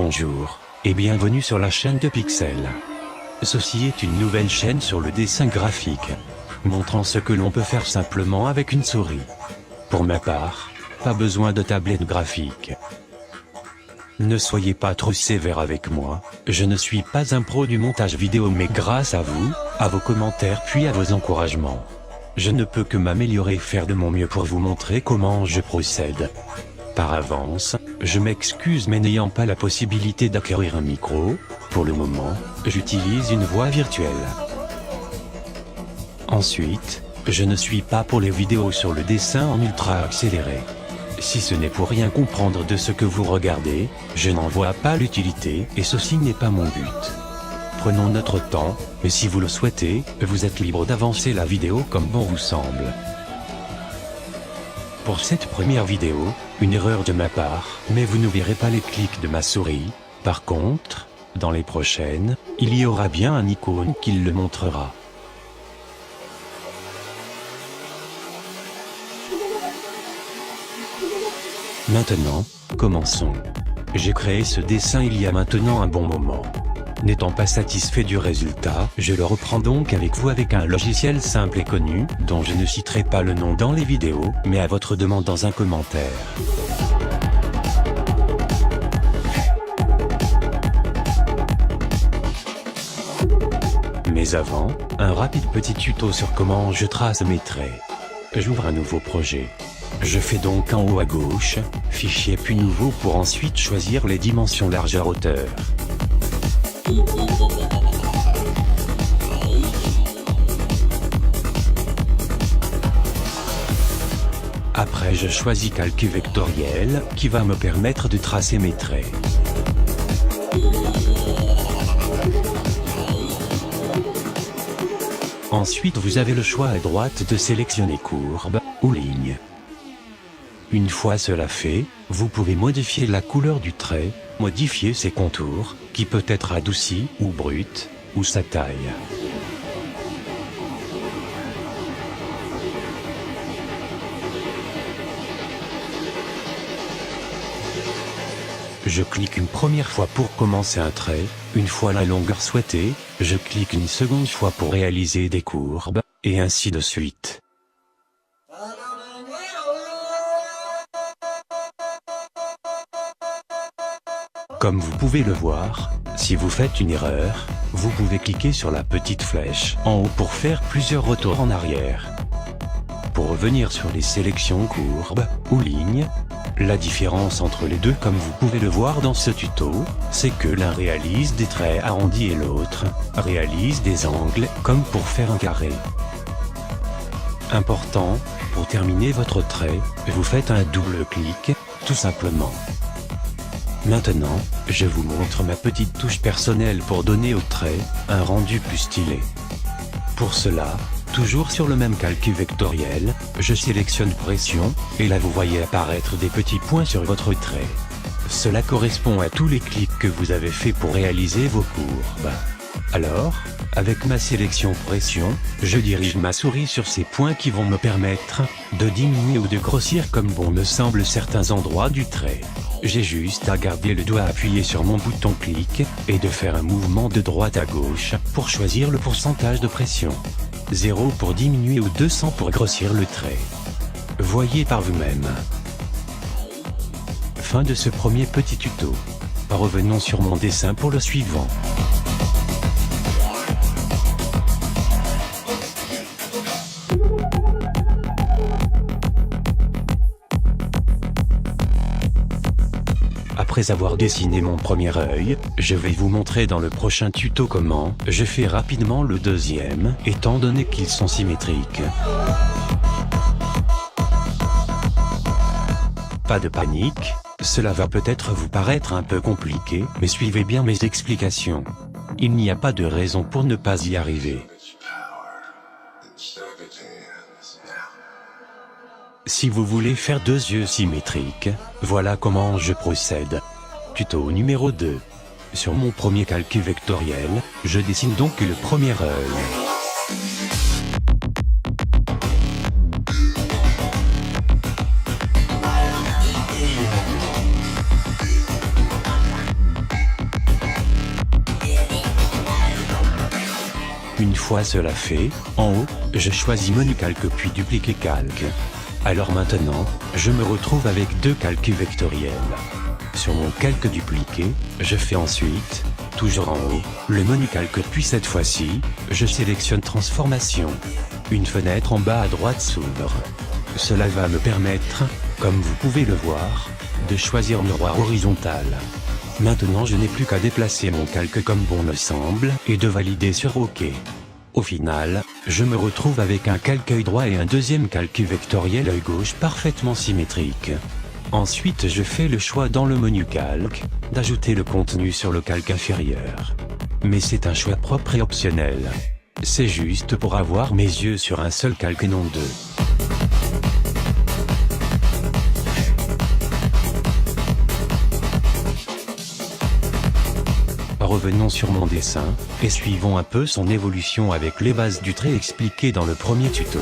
Bonjour, et bienvenue sur la chaîne de Pixel. Ceci est une nouvelle chaîne sur le dessin graphique, montrant ce que l'on peut faire simplement avec une souris. Pour ma part, pas besoin de tablette graphique. Ne soyez pas trop sévère avec moi, je ne suis pas un pro du montage vidéo mais grâce à vous, à vos commentaires puis à vos encouragements, je ne peux que m'améliorer et faire de mon mieux pour vous montrer comment je procède. Par avance, je m'excuse mais n'ayant pas la possibilité d'acquérir un micro, pour le moment, j'utilise une voix virtuelle. Ensuite, je ne suis pas pour les vidéos sur le dessin en ultra accéléré. Si ce n'est pour rien comprendre de ce que vous regardez, je n'en vois pas l'utilité et ceci n'est pas mon but. Prenons notre temps, et si vous le souhaitez, vous êtes libre d'avancer la vidéo comme bon vous semble. Pour cette première vidéo, une erreur de ma part, mais vous ne verrez pas les clics de ma souris. Par contre, dans les prochaines, il y aura bien un icône qui le montrera. Maintenant, commençons. J'ai créé ce dessin il y a maintenant un bon moment. N'étant pas satisfait du résultat, je le reprends donc avec vous avec un logiciel simple et connu, dont je ne citerai pas le nom dans les vidéos, mais à votre demande dans un commentaire. Mais avant, un rapide petit tuto sur comment je trace mes traits. J'ouvre un nouveau projet. Je fais donc en haut à gauche, fichier puis nouveau pour ensuite choisir les dimensions largeur-hauteur. Après je choisis calque vectoriel, qui va me permettre de tracer mes traits. Ensuite vous avez le choix à droite de sélectionner courbe ou ligne. Une fois cela fait, vous pouvez modifier la couleur du trait, modifier ses contours, qui peut être adouci ou brut, ou sa taille. Je clique une première fois pour commencer un trait, une fois la longueur souhaitée, je clique une seconde fois pour réaliser des courbes, et ainsi de suite. Comme vous pouvez le voir, si vous faites une erreur, vous pouvez cliquer sur la petite flèche en haut pour faire plusieurs retours en arrière. Pour revenir sur les sélections courbes ou lignes, la différence entre les deux comme vous pouvez le voir dans ce tuto, c'est que l'un réalise des traits arrondis et l'autre réalise des angles comme pour faire un carré. Important, pour terminer votre trait, vous faites un double clic, tout simplement. Maintenant, je vous montre ma petite touche personnelle pour donner au trait un rendu plus stylé. Pour cela, toujours sur le même calque vectoriel, je sélectionne pression, et là vous voyez apparaître des petits points sur votre trait. Cela correspond à tous les clics que vous avez fait pour réaliser vos courbes. Alors, avec ma sélection pression, je dirige ma souris sur ces points qui vont me permettre de diminuer ou de grossir comme bon me semble certains endroits du trait. J'ai juste à garder le doigt appuyé sur mon bouton clic, et de faire un mouvement de droite à gauche, pour choisir le pourcentage de pression. 0 pour diminuer ou 200 pour grossir le trait. Voyez par vous-même. Fin de ce premier petit tuto. Revenons sur mon dessin pour le suivant. Après avoir dessiné mon premier œil, je vais vous montrer dans le prochain tuto comment je fais rapidement le deuxième, étant donné qu'ils sont symétriques. Pas de panique, cela va peut-être vous paraître un peu compliqué, mais suivez bien mes explications. Il n'y a pas de raison pour ne pas y arriver. Si vous voulez faire deux yeux symétriques, voilà comment je procède. Tuto numéro 2. Sur mon premier calque vectoriel, je dessine donc le premier œil. Une fois cela fait, en haut, je choisis menu calque puis dupliquer calque. Alors maintenant, je me retrouve avec deux calques vectoriels. Sur mon calque dupliqué, je fais ensuite, toujours en haut, le menu calque puis cette fois-ci, je sélectionne transformation. Une fenêtre en bas à droite s'ouvre. Cela va me permettre, comme vous pouvez le voir, de choisir miroir horizontal. Maintenant je n'ai plus qu'à déplacer mon calque comme bon me semble et de valider sur OK. Au final, je me retrouve avec un calque œil droit et un deuxième calque vectoriel œil gauche parfaitement symétrique. Ensuite je fais le choix dans le menu calque, d'ajouter le contenu sur le calque inférieur. Mais c'est un choix propre et optionnel. C'est juste pour avoir mes yeux sur un seul calque et non deux. Revenons sur mon dessin, et suivons un peu son évolution avec les bases du trait expliquées dans le premier tuto.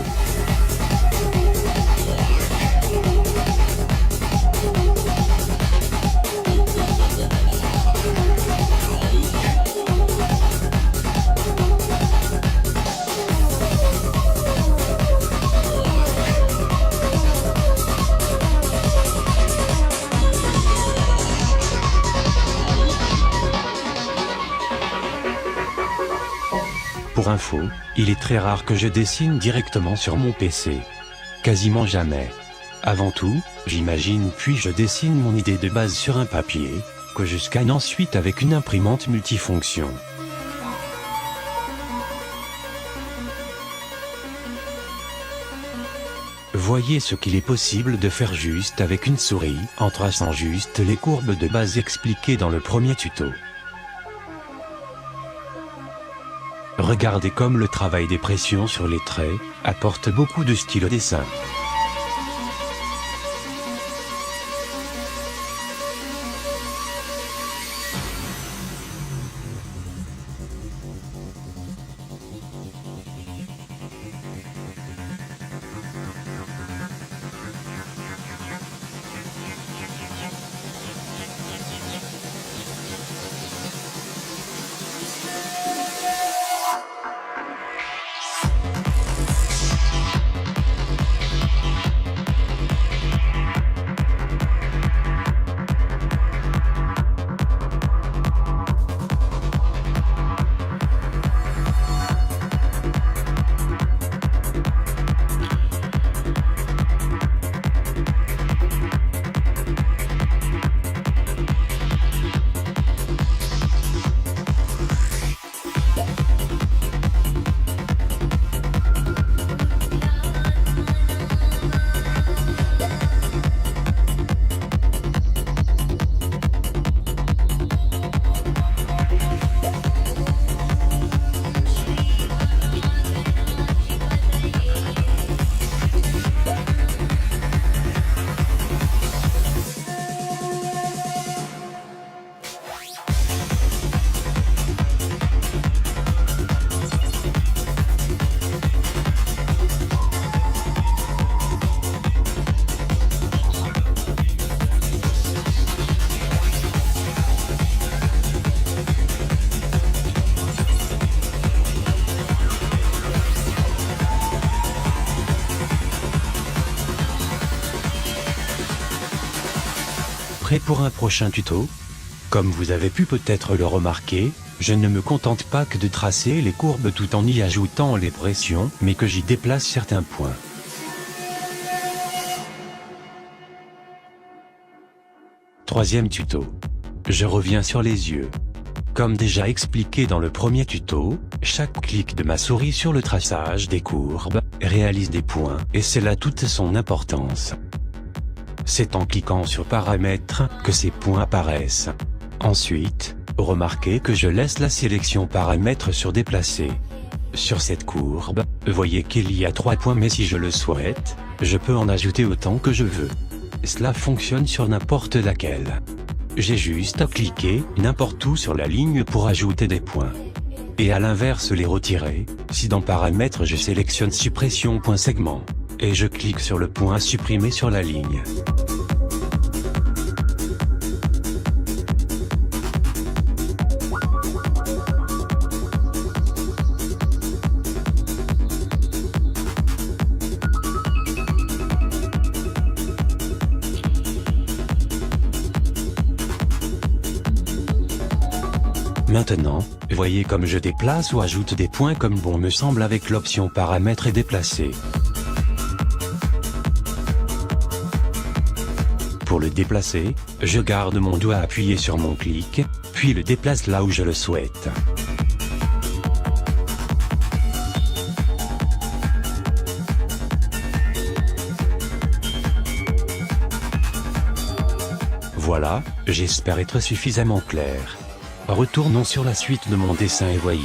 Pour info, il est très rare que je dessine directement sur mon PC. Quasiment jamais. Avant tout, j'imagine puis je dessine mon idée de base sur un papier, que je scanne ensuite avec une imprimante multifonction. Voyez ce qu'il est possible de faire juste avec une souris, en traçant juste les courbes de base expliquées dans le premier tuto. Regardez comme le travail des pressions sur les traits apporte beaucoup de style au dessin. Prêt pour un prochain tuto? Comme vous avez pu peut-être le remarquer, je ne me contente pas que de tracer les courbes tout en y ajoutant les pressions, mais que j'y déplace certains points. Troisième tuto. Je reviens sur les yeux. Comme déjà expliqué dans le premier tuto, chaque clic de ma souris sur le traçage des courbes réalise des points, et c'est là toute son importance. C'est en cliquant sur Paramètres que ces points apparaissent. Ensuite, remarquez que je laisse la sélection Paramètres sur Déplacer. Sur cette courbe, voyez qu'il y a 3 points, mais si je le souhaite, je peux en ajouter autant que je veux. Cela fonctionne sur n'importe laquelle. J'ai juste à cliquer n'importe où sur la ligne pour ajouter des points. Et à l'inverse les retirer, si dans Paramètres je sélectionne Suppression point segment, et je clique sur le point à supprimer sur la ligne. Maintenant, voyez comme je déplace ou ajoute des points comme bon me semble avec l'option paramètres et déplacer. Pour le déplacer, je garde mon doigt appuyé sur mon clic, puis le déplace là où je le souhaite. Voilà, j'espère être suffisamment clair. Retournons sur la suite de mon dessin et voyez.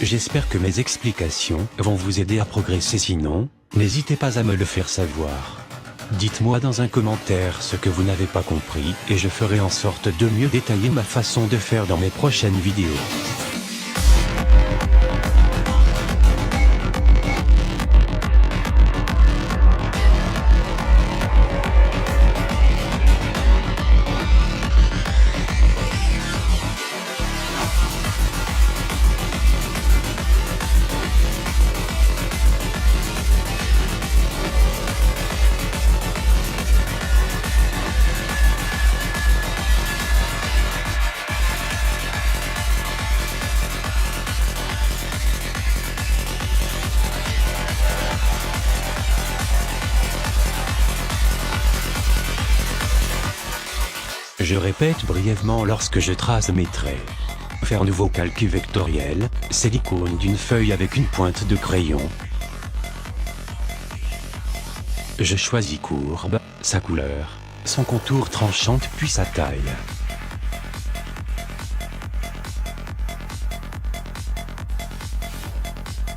J'espère que mes explications vont vous aider à progresser, sinon, n'hésitez pas à me le faire savoir. Dites-moi dans un commentaire ce que vous n'avez pas compris et je ferai en sorte de mieux détailler ma façon de faire dans mes prochaines vidéos. Je répète brièvement lorsque je trace mes traits. Faire nouveau calque vectoriel, c'est l'icône d'une feuille avec une pointe de crayon. Je choisis courbe, sa couleur, son contour tranchante puis sa taille.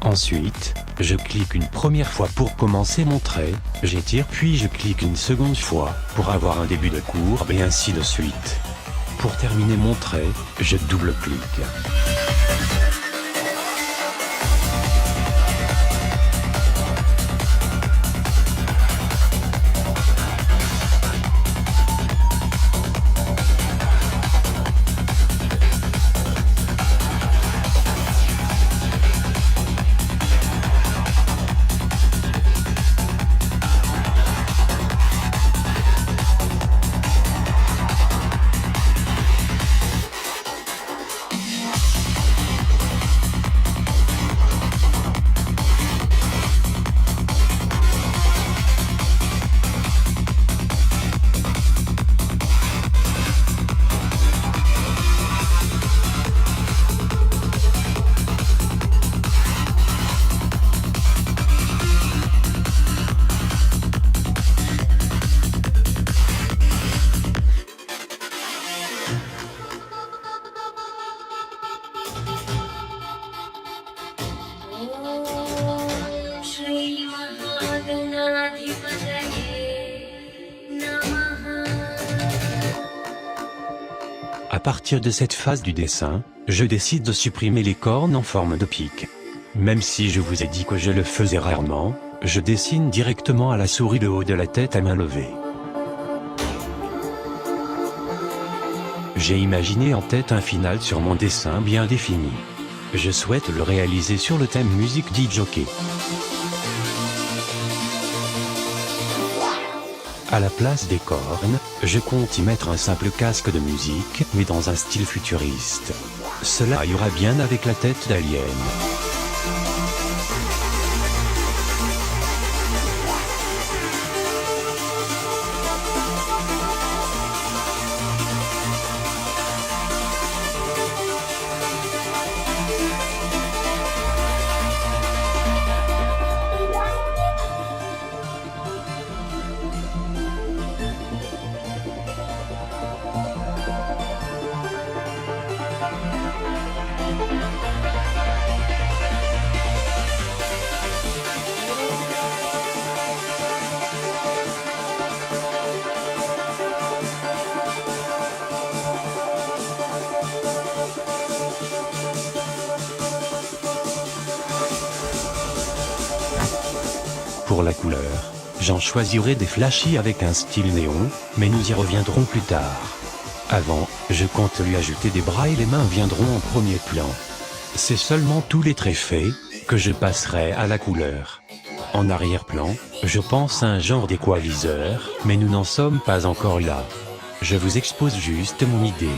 Ensuite, je clique une première fois pour commencer mon trait, j'étire puis je clique une seconde fois pour avoir un début de courbe et ainsi de suite. Pour terminer mon trait, je double-clique. À partir de cette phase du dessin, je décide de supprimer les cornes en forme de pic. Même si je vous ai dit que je le faisais rarement, je dessine directement à la souris le haut de la tête à main levée. J'ai imaginé en tête un final sur mon dessin bien défini. Je souhaite le réaliser sur le thème musique d'E-Jockey. À la place des cornes, je compte y mettre un simple casque de musique, mais dans un style futuriste. Cela ira bien avec la tête d'Alien. pour la couleur, j'en choisirai des flashy avec un style néon, mais nous y reviendrons plus tard. Avant, je compte lui ajouter des bras et les mains viendront en premier plan. C'est seulement tous les traits faits, que je passerai à la couleur. En arrière-plan, je pense à un genre d'équaliseur, mais nous n'en sommes pas encore là. Je vous expose juste mon idée.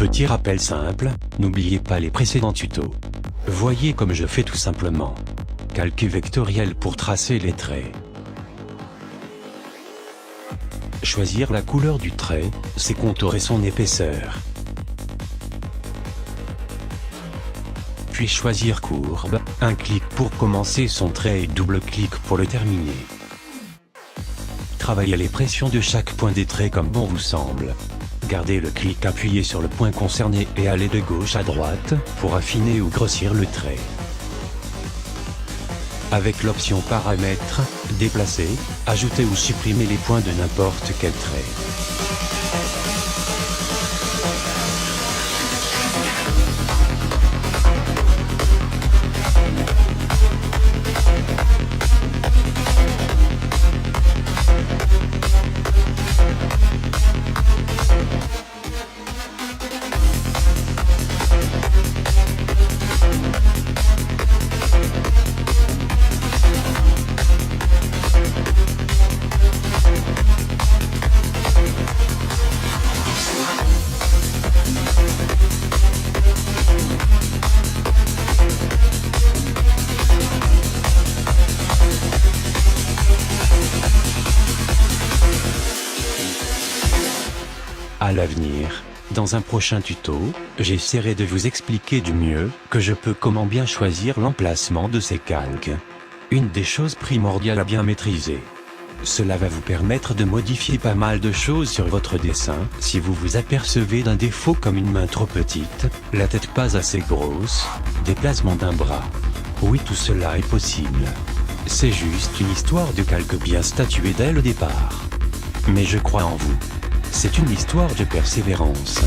Petit rappel simple, n'oubliez pas les précédents tutos. Voyez comme je fais tout simplement. Calque vectoriel pour tracer les traits. Choisir la couleur du trait, ses contours et son épaisseur. Puis choisir courbe, un clic pour commencer son trait et double clic pour le terminer. Travaillez les pressions de chaque point des traits comme bon vous semble. Gardez le clic appuyé sur le point concerné et allez de gauche à droite, pour affiner ou grossir le trait. Avec l'option paramètres, déplacer, ajouter ou supprimer les points de n'importe quel trait. À l'avenir, dans un prochain tuto, j'essaierai de vous expliquer du mieux que je peux comment bien choisir l'emplacement de ces calques. Une des choses primordiales à bien maîtriser. Cela va vous permettre de modifier pas mal de choses sur votre dessin. Si vous vous apercevez d'un défaut comme une main trop petite, la tête pas assez grosse, déplacement d'un bras. Oui, tout cela est possible. C'est juste une histoire de calque bien statué dès le départ. Mais je crois en vous. C'est une histoire de persévérance.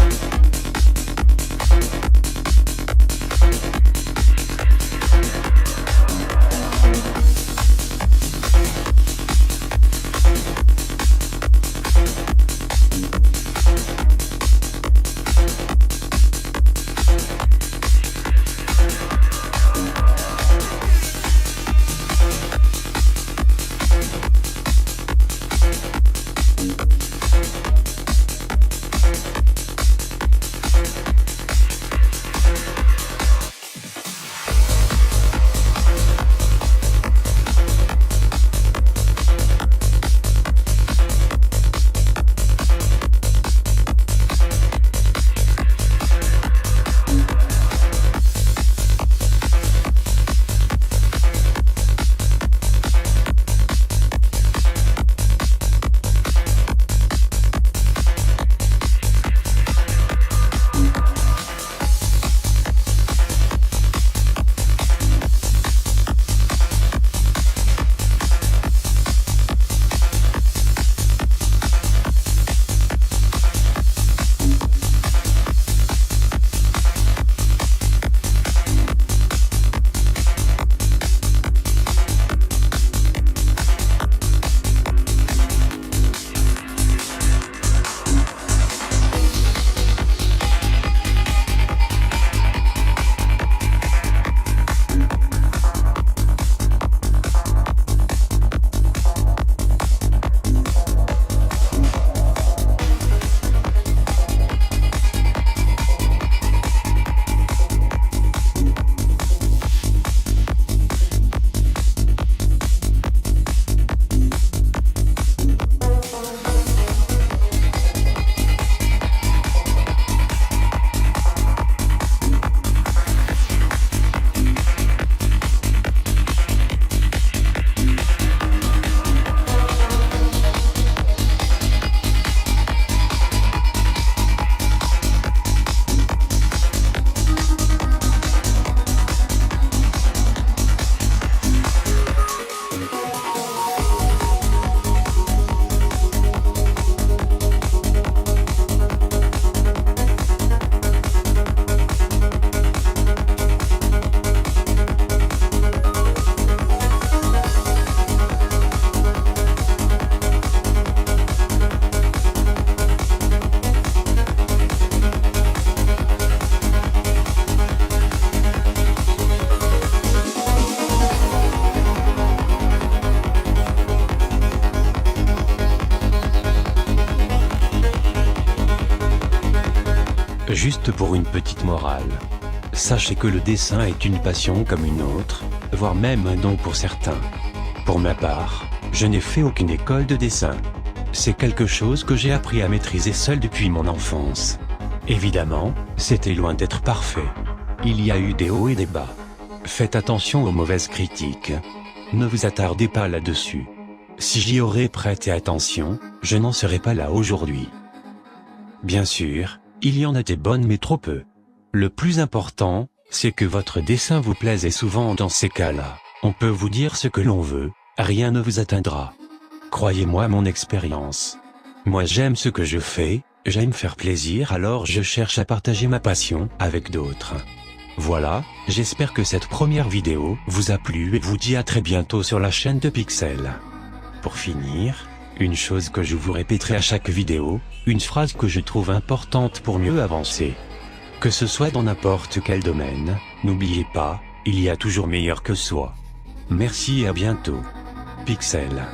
Juste pour une petite morale. Sachez que le dessin est une passion comme une autre, voire même un don pour certains. Pour ma part, je n'ai fait aucune école de dessin. C'est quelque chose que j'ai appris à maîtriser seul depuis mon enfance. Évidemment, c'était loin d'être parfait. Il y a eu des hauts et des bas. Faites attention aux mauvaises critiques. Ne vous attardez pas là-dessus. Si j'y aurais prêté attention, je n'en serais pas là aujourd'hui. Bien sûr, il y en a des bonnes mais trop peu. Le plus important, c'est que votre dessin vous plaise et souvent dans ces cas-là, on peut vous dire ce que l'on veut, rien ne vous atteindra. Croyez-moi à mon expérience. Moi j'aime ce que je fais, j'aime faire plaisir alors je cherche à partager ma passion avec d'autres. Voilà, j'espère que cette première vidéo vous a plu et vous dis à très bientôt sur la chaîne de Pixel. Pour finir, une chose que je vous répéterai à chaque vidéo, une phrase que je trouve importante pour mieux avancer. Que ce soit dans n'importe quel domaine, n'oubliez pas, il y a toujours meilleur que soi. Merci et à bientôt. Pixel.